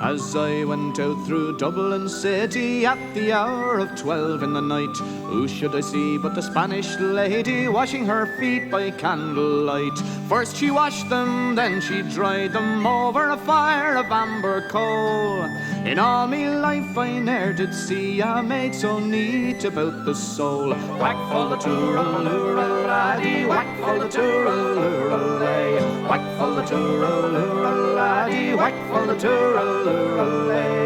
As I went out through Dublin city at the hour of 12 in the night, who should I see but the Spanish lady washing her feet by candlelight. First she washed them, then she dried them over a fire of amber coal. In all me life I ne'er did see a maid so neat about the soul. Whack full of tooraloora laddie, whack full of tooraloora lay. Whack full of tooraloora laddie, whack full of tooraloora lay.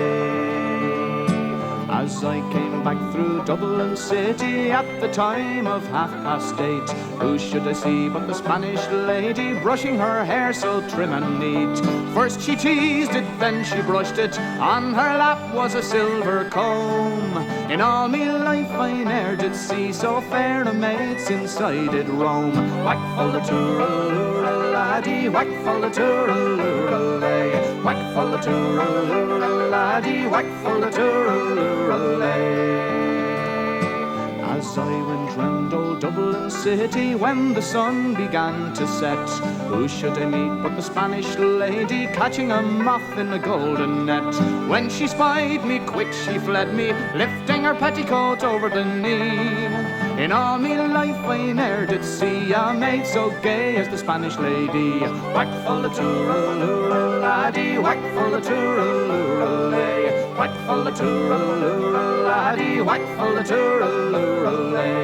As I came back through Dublin city at the time of 8:30, who should I see but the Spanish lady brushing her hair so trim and neat. First she teased it, then she brushed it, on her lap was a silver comb. In all me life I ne'er did see so fair a maid since I did roam. Whack full of tooraloora laddie, whack full of tooraloora lay. Whack full of tooraloora laddie, whack full of tooraloora lay. As I went round old Dublin city when the sun began to set, who should I meet but the Spanish lady catching a moth in a golden net. When she spied me, quick she fled me, lifting her petticoat over the knee. In all me life I ne'er did see a maid so gay as the Spanish lady. Whack full of tooraloora laddie, whack full of tooraloora lay. Whack full of tooraloora laddie, whack full of tooraloora lay.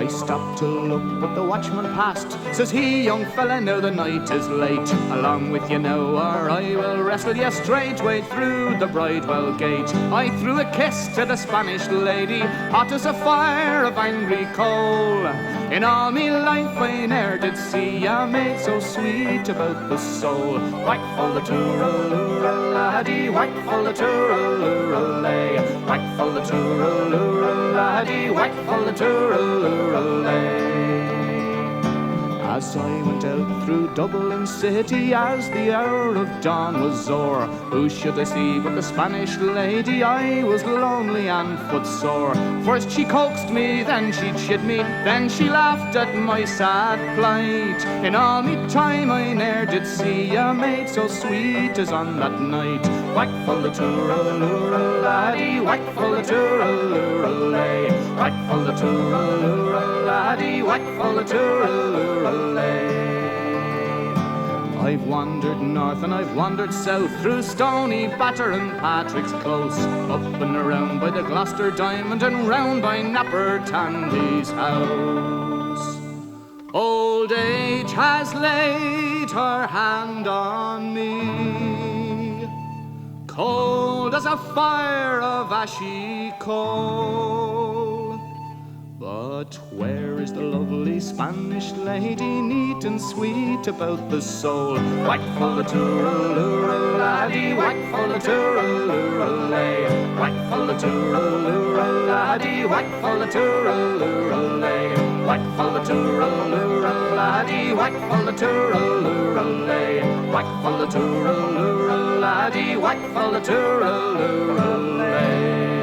I stopped to look, but the watchman passed. Says he, young fella, now the night is late. Along with you now, or I will wrestle you straightway through the Bridewell gate. I threw a kiss to the Spanish lady, hot as a fire of angry coal. In all me life I ne'er did see a maid so sweet about the soul. Whack full of tooraloora laddie, whack full of tooraloora lay. Whack full of tooraloora laddie, whack full of tooraloora lay. As I went out through Dublin city as the hour of dawn was o'er, who should I see but the Spanish lady? I was lonely and footsore. First she coaxed me, then she chid me, then she laughed at my sad plight. In all me time I ne'er did see a maid so sweet as on that night. Whack full of tooraloora laddie, whack full of tooraloora lay. Whack full of tooraloora laddie, whack full of tooraloora lay. I've wandered north and I've wandered south, through Stony Batter and Patrick's Close, up and around by the Gloucester Diamond and round by Napper Tandy's house. Old age has laid her hand on me, cold as a fire of ashy coal. But where is the lovely Spanish lady, neat and sweet about the soul? Whack full of tooraloora laddie, whack full of tooraloora lay. Whack full of tooraloora laddie, whack full of tooraloora lay. Whack full of tooraloora laddie, whack full of tooraloora lay. Whack full of tooraloora laddie, whack full of tooraloora lay.